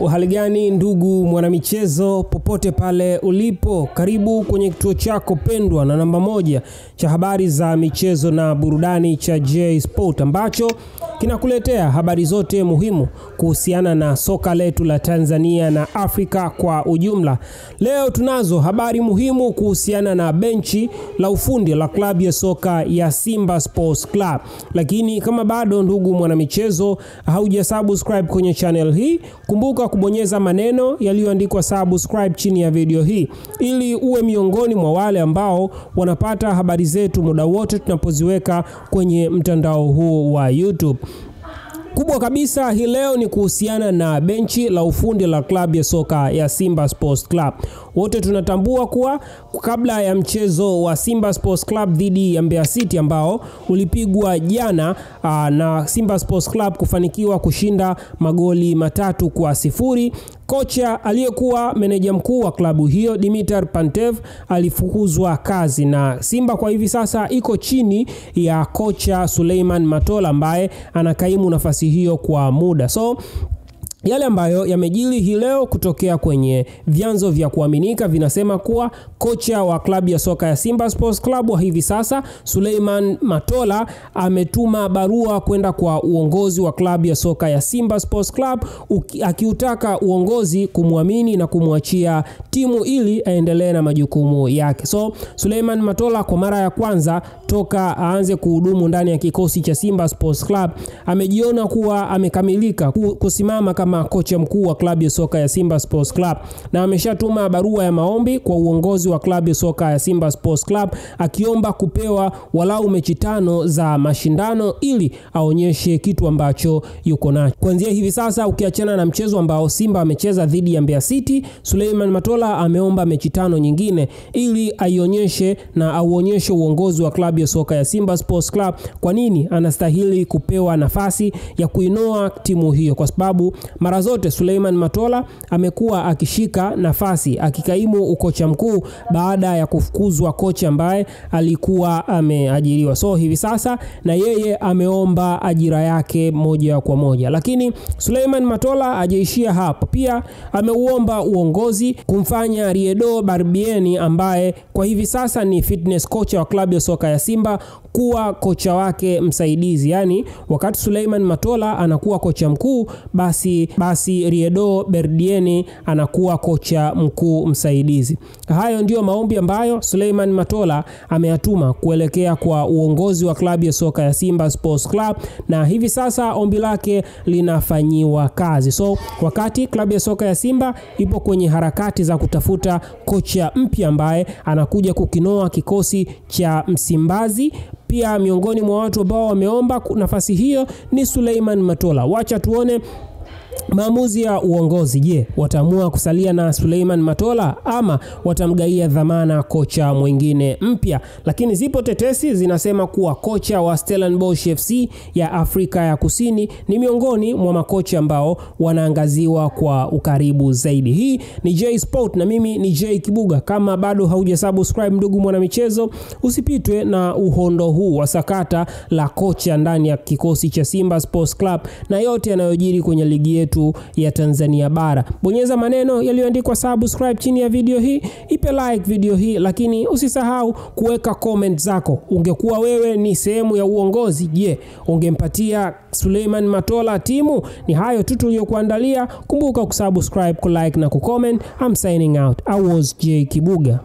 Hali gani ndugu mwanamichezo popote pale ulipo, karibu kwenye kituo chako pendwa na namba moja cha habari za michezo na burudani cha J Sport, ambacho kinakuletea habari zote muhimu kuhusiana na soka letu la Tanzania na Afrika kwa ujumla. Leo tunazo habari muhimu kuhusiana na benchi la ufundi la klabu ya soka ya Simba Sports Club. Lakini kama bado ndugu mwanamichezo haujasubscribe kwenye channel hii, kumbuka kubonyeza maneno yaliyoandikwa subscribe chini ya video hii ili uwe miongoni mwa wale ambao wanapata habari zetu muda wote tunapoziweka kwenye mtandao huu wa YouTube. Kubwa kabisa hii leo ni kuhusiana na benchi la ufundi la klabu ya soka ya Simba Sports Club. Wote tunatambua kuwa kabla ya mchezo wa Simba Sports Club dhidi ya Mbeya City ambao ulipigwa jana na Simba Sports Club kufanikiwa kushinda magoli 3-0, kocha aliyekuwa meneja mkuu wa klabu hiyo Dimitar Pantev alifukuzwa kazi, na Simba kwa hivi sasa iko chini ya kocha Suleiman Matola ambaye anakaimu nafasi hiyo kwa muda. So yale ambayo yamejili hii leo kutokea kwenye vyanzo vya kuaminika vinasema kuwa kocha wa klabu ya soka ya Simba Sports Club wa hivi sasa Suleiman Matola ametuma barua kwenda kwa uongozi wa klabu ya soka ya Simba Sports Club akiutaka uongozi kumwamini na kumwachia timu ili aendelee na majukumu yake. So Suleiman Matola kwa mara ya kwanza toka aanze kuhudumu ndani ya kikosi cha Simba Sports Club amejiona kuwa amekamilika kusimama kama kocha mkuu wa klabu ya soka ya Simba Sports Club, na ameshatuma barua ya maombi kwa uongozi wa klabu ya soka ya Simba Sports Club akiomba kupewa walau mechi 5 za mashindano ili aonyeshe kitu ambacho yuko nacho. Kuanzia hivi sasa, ukiachana na mchezo ambao Simba amecheza dhidi ya Mbeya City, Suleiman Matola ameomba mechi 5 nyingine ili aionyeshe na auonyeshe uongozi wa klabu ya soka ya Simba Sports Club kwa nini anastahili kupewa nafasi ya kuinoa timu hiyo, kwa sababu mara zote Suleiman Matola amekuwa akishika nafasi akikaimu ukocha mkuu baada ya kufukuzwa kocha ambaye alikuwa ameajiriwa. So hivi sasa na yeye ameomba ajira yake moja kwa moja. Lakini Suleiman Matola hajaishia hapo. Pia ameuomba uongozi kumfanya Riedo Barbieni ambaye kwa hivi sasa ni fitness coach wa klabu ya soka ya Simba kuwa kocha wake msaidizi. Yani wakati Suleiman Matola anakuwa kocha mkuu, basi Riedo Barbieni anakuwa kocha mkuu msaidizi. Hayo ndio maombi ambayo Suleiman Matola ameyatuma kuelekea kwa uongozi wa klabu ya soka ya Simba Sports Club, na hivi sasa ombi lake linafanyiwa kazi. So wakati klabu ya soka ya Simba ipo kwenye harakati za kutafuta kocha mpya ambaye anakuja kukinoa kikosi cha Msimbazi, pia miongoni mwa watu ambao wameomba nafasi hiyo ni Suleiman Matola. Wacha tuone maamuzi ya uongozi. Je, wataamua kusalia na Suleiman Matola ama watamgaia dhamana kocha mwingine mpya? Lakini zipo tetesi zinasema kuwa kocha wa Stellenbosch FC ya Afrika ya Kusini ni miongoni mwa makocha ambao wanaangaziwa kwa ukaribu zaidi. Hii ni J Sport na mimi ni J Kibuga. Kama bado haujasubscribe ndugu mwanamichezo, usipitwe na uhondo huu wa sakata la kocha ndani ya kikosi cha Simba Sports Club na yote yanayojiri kwenye ligi yetu ya Tanzania bara. Bonyeza maneno yaliyoandikwa subscribe chini ya video hii, ipe like video hii, lakini usisahau kuweka comment zako. Ungekuwa wewe ni sehemu ya uongozi, je, ungempatia Suleiman Matola timu? Ni hayo tu tuliyokuandalia. Kumbuka kusubscribe, kulike na kucomment. I'm signing out. I was J Kibuga.